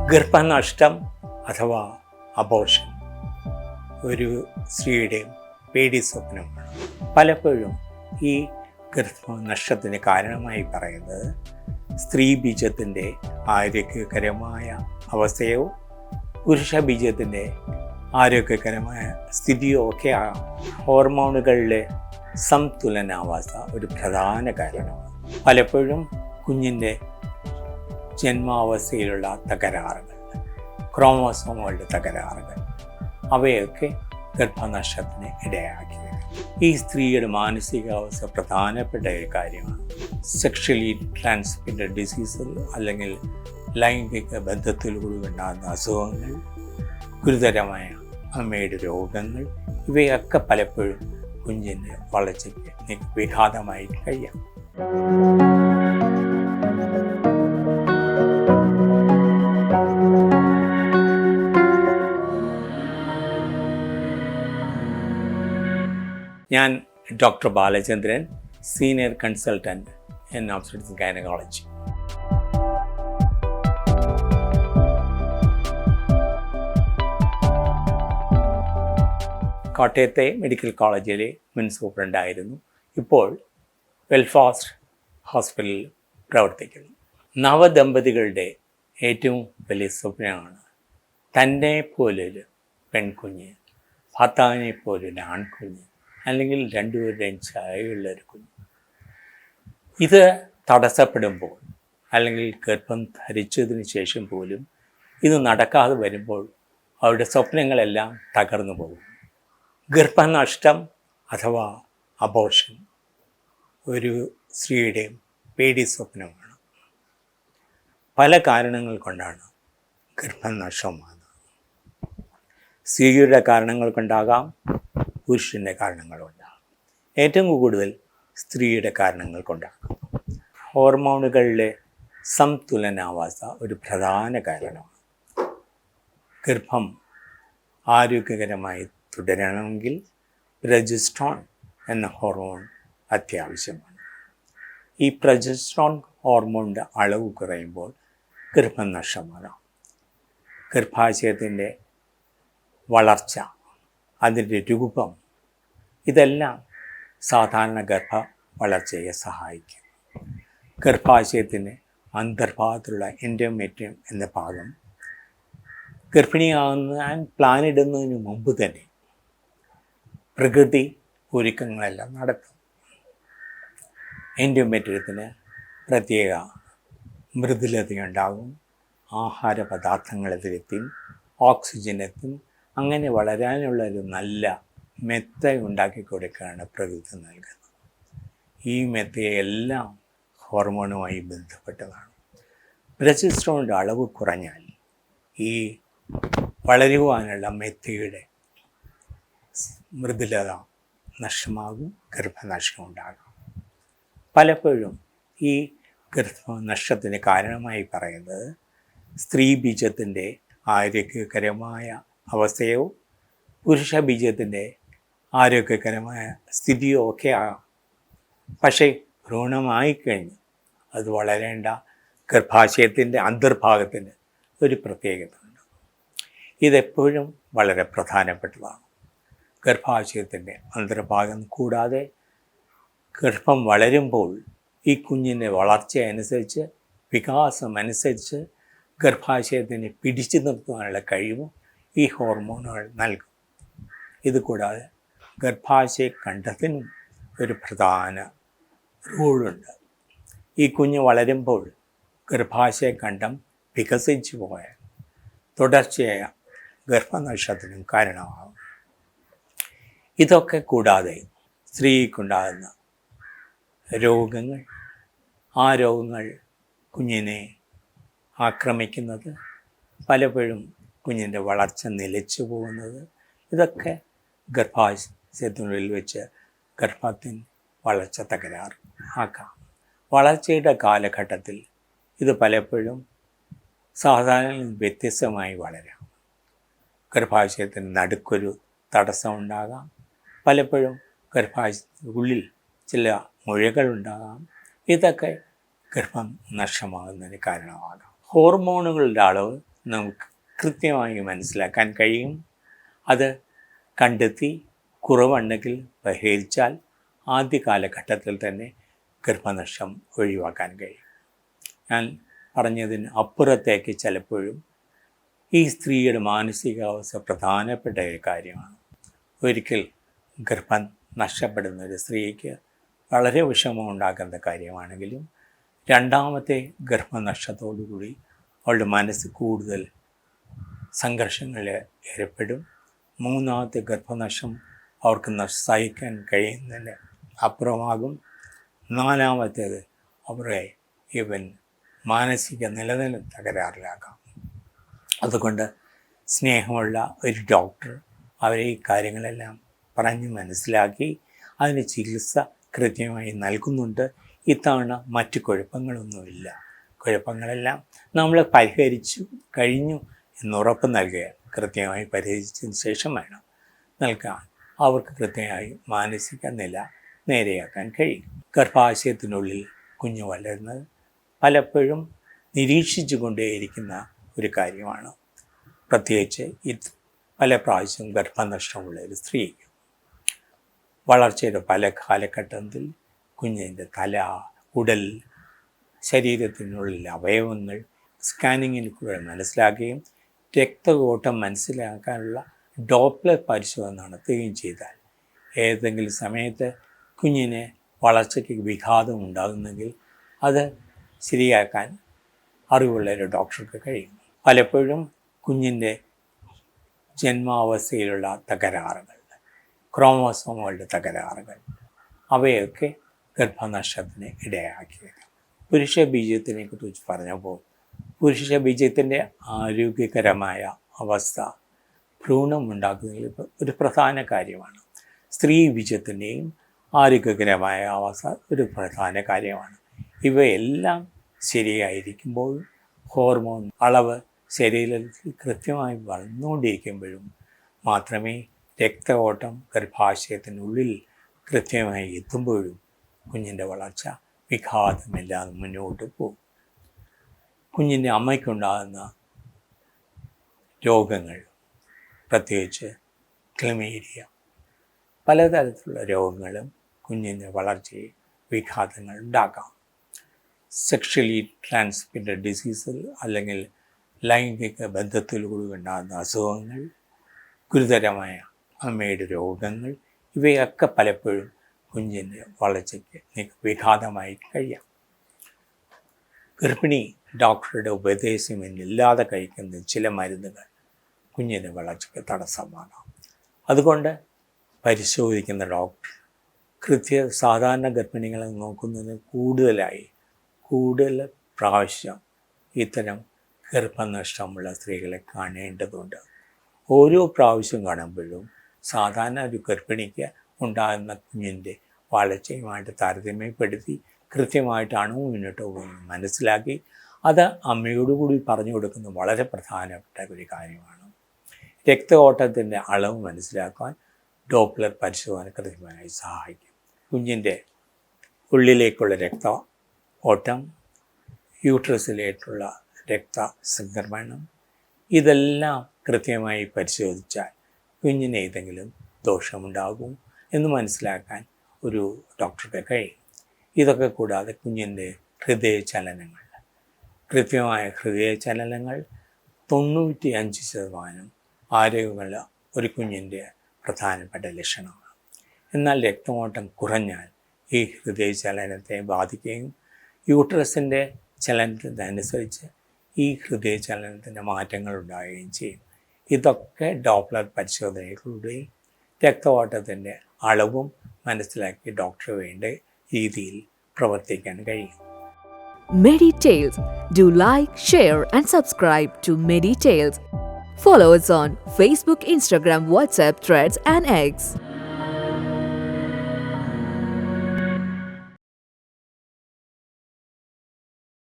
ഗർഭനഷ്ടം അഥവാ അബോർഷൻ ഒരു സ്ത്രീയുടെയും പേടി സ്വപ്നമാണ്. പലപ്പോഴും ഈ ഗർഭനഷ്ടത്തിന് കാരണമായി പറയുന്നത് സ്ത്രീ ബീജത്തിൻ്റെ ആരോഗ്യകരമായ അവസ്ഥയോ പുരുഷ ബീജത്തിൻ്റെ ആരോഗ്യകരമായ സ്ഥിതിയോ ഒക്കെ ആകാം. ഹോർമോണുകളിലെ സംതുലനാവസ്ഥ ഒരു പ്രധാന കാരണമാണ്. പലപ്പോഴും കുഞ്ഞിൻ്റെ ജന്മാവസ്ഥയിലുള്ള തകരാറുകൾ, ക്രോമോസോമുകളുടെ തകരാറുകൾ, അവയൊക്കെ ഗർഭനഷ്ടത്തിന് ഇടയാക്കി വരും. ഈ സ്ത്രീയുടെ മാനസികാവസ്ഥ പ്രധാനപ്പെട്ട ഒരു കാര്യമാണ്. സെക്ഷലി ട്രാൻസ്മിറ്റഡ് ഡിസീസുകൾ അല്ലെങ്കിൽ ലൈംഗിക ബന്ധത്തിലൂടെ ഉണ്ടാകുന്ന അസുഖങ്ങൾ, ഗുരുതരമായ അമ്മയുടെ രോഗങ്ങൾ, ഇവയൊക്കെ പലപ്പോഴും കുഞ്ഞിൻ്റെ വളർച്ചയ്ക്ക് വിഘാതമായി കഴിയാം. ഞാൻ doctor Balachandran, senior consultant in obstetrics and gynaecology. കോട്ടയത്തെ മെഡിക്കൽ കോളേജിലെ മുൻ സൂപ്രണ്ടായിരുന്നു. ഇപ്പോൾ വെൽഫാസ്റ്റ് ഹോസ്പിറ്റലിൽ പ്രവർത്തിക്കുന്നു. നവദമ്പതികളുടെ ഏറ്റവും വലിയ സ്വപ്നമാണ് തന്നെ പോലൊരു പെൺകുഞ്ഞ്, ഭർത്താവിനെ പോലൊരു ആൺകുഞ്ഞ്, അല്ലെങ്കിൽ രണ്ടുപേരുടെയും ചായയുള്ളൊരു കുഞ്ഞ്. ഇത് തടസ്സപ്പെടുമ്പോൾ അല്ലെങ്കിൽ ഗർഭം ധരിച്ചതിന് ശേഷം പോലും ഇത് നടക്കാതെ വരുമ്പോൾ അവരുടെ സ്വപ്നങ്ങളെല്ലാം തകർന്നു പോകും. ഗർഭനഷ്ടം അഥവാ അബോർഷൻ ഒരു സ്ത്രീയുടെയും പേടി സ്വപ്നമാണ്. പല കാരണങ്ങൾ കൊണ്ടാണ് ഗർഭനഷ്ടമാകുന്നത്. സ്ത്രീയുടെ കാരണങ്ങൾ കൊണ്ടാകാം, പുരുഷൻ്റെ കാരണങ്ങൾ കൊണ്ടാകാം. ഏറ്റവും കൂടുതൽ സ്ത്രീയുടെ കാരണങ്ങൾ കൊണ്ടാകാം. ഹോർമോണുകളിലെ സംതുലനാവസ്ഥ ഒരു പ്രധാന കാരണമാണ്. ഗർഭം ആരോഗ്യകരമായി തുടരണമെങ്കിൽ പ്രൊജസ്ട്രോൺ എന്ന ഹോർമോൺ അത്യാവശ്യമാണ്. ഈ പ്രൊജസ്ട്രോൺ ഹോർമോണിൻ്റെ അളവ് കുറയുമ്പോൾ ഗർഭനഷ്ടമാകാം. ഗർഭാശയത്തിൻ്റെ വളർച്ച, അതിൻ്റെ രൂപം, ഇതെല്ലാം സാധാരണ ഗർഭ വളർച്ചയെ സഹായിക്കും. ഗർഭാശയത്തിന് അന്തർഭാഗത്തുള്ള എൻഡോമെട്രിയം എന്ന ഭാഗം ഗർഭിണിയാകുന്ന പ്ലാനിടുന്നതിന് മുമ്പ് തന്നെ പ്രകൃതി ഒരുക്കങ്ങളെല്ലാം നടത്തും. എൻഡോമെട്രിയത്തിന് പ്രത്യേക മൃദുലതയുണ്ടാകും, ആഹാര പദാർത്ഥങ്ങളെത്തിലെത്തും, ഓക്സിജനെത്തും. അങ്ങനെ വളരാനുള്ള ഒരു നല്ല മെത്ത ഉണ്ടാക്കി കൊടുക്കുകയാണ് പ്രകൃതി നൽകുന്നത്. ഈ മെത്തയെല്ലാം ഹോർമോണുമായി ബന്ധപ്പെട്ടതാണ്. പ്രൊജസ്ട്രോണിൻ്റെ അളവ് കുറഞ്ഞാൽ ഈ വളരുവാനുള്ള മെത്തയുടെ മൃദുലത നഷ്ടമാകും, ഗർഭനഷ്ടം ഉണ്ടാകും. പലപ്പോഴും ഈ ഗർഭനഷ്ടത്തിന് കാരണമായി പറയുന്നത് സ്ത്രീ ബീജത്തിൻ്റെ ആരോഗ്യകരമായ അവസ്ഥയോ പുരുഷ ബീജത്തിൻ്റെ ആരോഗ്യകരമായ സ്ഥിതിയോ ഒക്കെ ആകാം. പക്ഷേ ഭ്രൂണമായിക്കഴിഞ്ഞ് അത് വളരേണ്ട ഗർഭാശയത്തിൻ്റെ അന്തർഭാഗത്തിന് ഒരു പ്രത്യേകതയുണ്ട്. ഇതെപ്പോഴും വളരെ പ്രധാനപ്പെട്ടതാണ്. ഗർഭാശയത്തിൻ്റെ അന്തർഭാഗം കൂടാതെ ഗർഭം വളരുമ്പോൾ ഈ കുഞ്ഞിൻ്റെ വളർച്ചയനുസരിച്ച്, വികാസമനുസരിച്ച് ഗർഭാശയത്തിനെ പിടിച്ചു നിർത്തുവാനുള്ള കഴിവും ഈ ഹോർമോണുകൾ നൽകും. ഇതുകൂടാതെ ഗർഭാശയ കണ്ഡത്തിനും ഒരു പ്രധാന റോളുണ്ട്. ഈ കുഞ്ഞ് വളരുമ്പോൾ ഗർഭാശയ കണ്ഡം വികസിച്ചു പോയാൽ തുടർച്ചയായ ഗർഭനഷ്ടത്തിനും കാരണമാകും. ഇതൊക്കെ കൂടാതെ സ്ത്രീക്കുണ്ടാകുന്ന രോഗങ്ങൾ, ആ രോഗങ്ങൾ കുഞ്ഞിനെ ആക്രമിക്കുന്നത്, പലപ്പോഴും കുഞ്ഞിൻ്റെ വളർച്ച നിലച്ചു പോകുന്നത്, ഇതൊക്കെ ഗർഭാശയത്തിനുള്ളിൽ വെച്ച് ഗർഭത്തിന് വളർച്ച തകരാറ് ആക്കാം. വളർച്ചയുടെ കാലഘട്ടത്തിൽ ഇത് പലപ്പോഴും സാധാരണ വ്യത്യസ്തമായി വളരാം. ഗർഭാശയത്തിന് നടുക്കൊരു തടസ്സമുണ്ടാകാം. പലപ്പോഴും ഗർഭാശയത്തിനുള്ളിൽ ചില മുഴകളുണ്ടാകാം. ഇതൊക്കെ ഗർഭം നഷ്ടമാകുന്നതിന് കാരണമാകാം. ഹോർമോണുകളുടെ അളവ് നമുക്ക് കൃത്യമായി മനസ്സിലാക്കാൻ കഴിയും. അത് കണ്ടെത്തി കുറവുണ്ടെങ്കിൽ പരിഹരിച്ചാൽ ആദ്യ കാലഘട്ടത്തിൽ തന്നെ ഗർഭനഷ്ടം ഒഴിവാക്കാൻ കഴിയും. ഞാൻ പറഞ്ഞതിന് അപ്പുറത്തേക്ക് ചിലപ്പോഴും ഈ സ്ത്രീയുടെ മാനസികാവസ്ഥ പ്രധാനപ്പെട്ട ഒരു കാര്യമാണ്. ഒരിക്കൽ ഗർഭം നഷ്ടപ്പെടുന്ന ഒരു സ്ത്രീക്ക് വളരെ വിഷമം ഉണ്ടാക്കുന്ന കാര്യമാണെങ്കിലും രണ്ടാമത്തെ ഗർഭനഷ്ടത്തോടുകൂടി അവളുടെ മനസ്സ് കൂടുതൽ സംഘർഷങ്ങളിൽ ഏർപ്പെടും. മൂന്നാമത്തെ ഗർഭനഷ്ടം അവർക്ക് സഹിക്കാൻ കഴിയുന്നതിന് അപ്പുറമാകും. നാലാമത്തേത് അവരെ മാനസിക നിലനില തകരാറിലാക്കാം. അതുകൊണ്ട് സ്നേഹമുള്ള ഒരു ഡോക്ടർ അവരെ ഈ കാര്യങ്ങളെല്ലാം പറഞ്ഞ് മനസ്സിലാക്കി അതിന് ചികിത്സ കൃത്യമായി നൽകുന്നുണ്ട്. ഇത്തവണ മറ്റ് കുഴപ്പങ്ങളൊന്നുമില്ല, കുഴപ്പങ്ങളെല്ലാം നമ്മൾ പരിഹരിച്ചു കഴിഞ്ഞു എന്നുറപ്പ് നൽകുക. കൃത്യമായി പരിഹരിച്ചതിന് ശേഷം വേണം നൽകാൻ. അവർക്ക് കൃത്യമായി മാനസിക നില നേരെയാക്കാൻ കഴിയും. ഗർഭാശയത്തിനുള്ളിൽ കുഞ്ഞ് വളരുന്നത് പലപ്പോഴും നിരീക്ഷിച്ചു കൊണ്ടേയിരിക്കുന്ന ഒരു കാര്യമാണ്. പ്രത്യേകിച്ച് പല പ്രാവശ്യം ഗർഭനഷ്ടമുള്ള ഒരു സ്ത്രീക്ക് വളർച്ചയുടെ പല കാലഘട്ടത്തിൽ കുഞ്ഞിൻ്റെ തല, ഉടൽ, ശരീരത്തിനുള്ളിൽ അവയവങ്ങൾ സ്കാനിങ്ങിൽ കൂടെ മനസ്സിലാക്കുകയും രക്തയോട്ടം മനസ്സിലാക്കാനുള്ള ഡോപ്ലർ പരിശോധന നടത്തുകയും ചെയ്താൽ ഏതെങ്കിലും സമയത്ത് കുഞ്ഞിന് വളർച്ചയ്ക്ക് വിഘാതം ഉണ്ടാകുന്നെങ്കിൽ അത് ശരിയാക്കാൻ അറിവുള്ള ഒരു ഡോക്ടർക്ക് കഴിയും. പലപ്പോഴും കുഞ്ഞിൻ്റെ ജന്മാവസ്ഥയിലുള്ള തകരാറുകൾ, ക്രോമോസോമുകളുടെ തകരാറുകൾ, അവയൊക്കെ ഗർഭനഷ്ടത്തിന് ഇടയാക്കിയേക്കാം. പുരുഷ ബീജത്തിനെ കുറിച്ച് പറഞ്ഞപ്പോൾ പുരുഷ ബീജത്തിൻ്റെ ആരോഗ്യകരമായ അവസ്ഥ ഭ്രൂണമുണ്ടാക്കുന്നതിൽ ഒരു പ്രധാന കാര്യമാണ്. സ്ത്രീ ബീജത്തിൻ്റെയും ആരോഗ്യകരമായ അവസ്ഥ ഒരു പ്രധാന കാര്യമാണ്. ഇവയെല്ലാം ശരിയായിരിക്കുമ്പോൾ ഹോർമോൺ അളവ് ശരീരത്തിൽ കൃത്യമായി വളർന്നുകൊണ്ടിരിക്കുമ്പോഴും മാത്രമേ രക്തഓട്ടം ഗർഭാശയത്തിനുള്ളിൽ കൃത്യമായി എത്തുമ്പോഴും കുഞ്ഞിൻ്റെ വളർച്ച വിഘാതമില്ലാതെ മുന്നോട്ട് പോകും. കുഞ്ഞിൻ്റെ അമ്മയ്ക്കുണ്ടാകുന്ന രോഗങ്ങൾ, പ്രത്യേകിച്ച് ക്ലമീഡിയ, പലതരത്തിലുള്ള രോഗങ്ങളും കുഞ്ഞിൻ്റെ വളർച്ചയിൽ വിഘാതങ്ങൾ ഉണ്ടാക്കാം. സെക്ഷലി ട്രാൻസ്മിറ്റഡ് ഡിസീസുകൾ അല്ലെങ്കിൽ ലൈംഗിക ബന്ധത്തിലൂടെ ഉണ്ടാകുന്ന അസുഖങ്ങൾ, ഗുരുതരമായ അമ്മയുടെ രോഗങ്ങൾ, ഇവയൊക്കെ പലപ്പോഴും കുഞ്ഞിൻ്റെ വളർച്ചയ്ക്ക് വിഘാതമായി കഴിയാം. ഗർഭിണി ഡോക്ടറുടെ ഉപദേശമില്ലാതെ കഴിക്കുന്ന ചില മരുന്നുകൾ കുഞ്ഞിൻ്റെ വളർച്ചയ്ക്ക് തടസ്സമാകാം. അതുകൊണ്ട് പരിശോധിക്കുന്ന ഡോക്ടർ സാധാരണ ഗർഭിണികളെ നോക്കുന്നതിന് കൂടുതൽ പ്രാവശ്യം ഇത്തരം ഗർഭനഷ്ടമുള്ള സ്ത്രീകളെ കാണേണ്ടതുണ്ട്. ഓരോ പ്രാവശ്യം കാണുമ്പോഴും സാധാരണ ഒരു ഗർഭിണിക്ക് ഉണ്ടാകുന്ന കുഞ്ഞിൻ്റെ വളർച്ചയുമായിട്ട് താരതമ്യപ്പെടുത്തി കൃത്യമായിട്ടാണോ മുന്നോട്ട് പോകുന്നത് മനസ്സിലാക്കി അത് അമ്മയോടുകൂടി പറഞ്ഞു കൊടുക്കുന്നത് വളരെ പ്രധാനപ്പെട്ട ഒരു കാര്യമാണ്. രക്തഓട്ടത്തിൻ്റെ അളവ് മനസ്സിലാക്കാൻ ഡോപ്ലർ പരിശോധന കൃത്യമായി സഹായിക്കും. കുഞ്ഞിൻ്റെ ഉള്ളിലേക്കുള്ള രക്ത ഓട്ടം, യൂട്രസിലേക്കുള്ള രക്തസംക്രമണം, ഇതെല്ലാം കൃത്യമായി പരിശോധിച്ചാൽ കുഞ്ഞിന് ഏതെങ്കിലും ദോഷമുണ്ടാകും എന്ന് മനസ്സിലാക്കാൻ ഒരു ഡോക്ടർക്ക് കഴിയും. ഇതൊക്കെ കൂടാതെ കുഞ്ഞിൻ്റെ ഹൃദയചലനങ്ങൾ, കൃത്യമായ ഹൃദയചലനങ്ങൾ 95% ആരോഗ്യമുള്ള ഒരു കുഞ്ഞിൻ്റെ പ്രധാനപ്പെട്ട ലക്ഷണമാണ്. എന്നാൽ രക്തഓട്ടം കുറഞ്ഞാൽ ഈ ഹൃദയചലനത്തെ ബാധിക്കുകയും യൂട്രസിൻ്റെ ചലനത്തിനനുസരിച്ച് ഈ ഹൃദയചലനത്തിൻ്റെ മാറ്റങ്ങൾ ഉണ്ടാവുകയും ചെയ്യും. ഇതൊക്കെ ഡോപ്ലർ പരിശോധനയിലൂടെയും രക്തഓട്ടത്തിൻ്റെ അളവും മനസ്സിലാക്കി ഡോക്ടർ വേണ്ട രീതിയിൽ പ്രവർത്തിക്കാൻ കഴിയും. Meditales. Do like, share and subscribe to Meditales. Follow us on Facebook, Instagram, WhatsApp, Threads and X.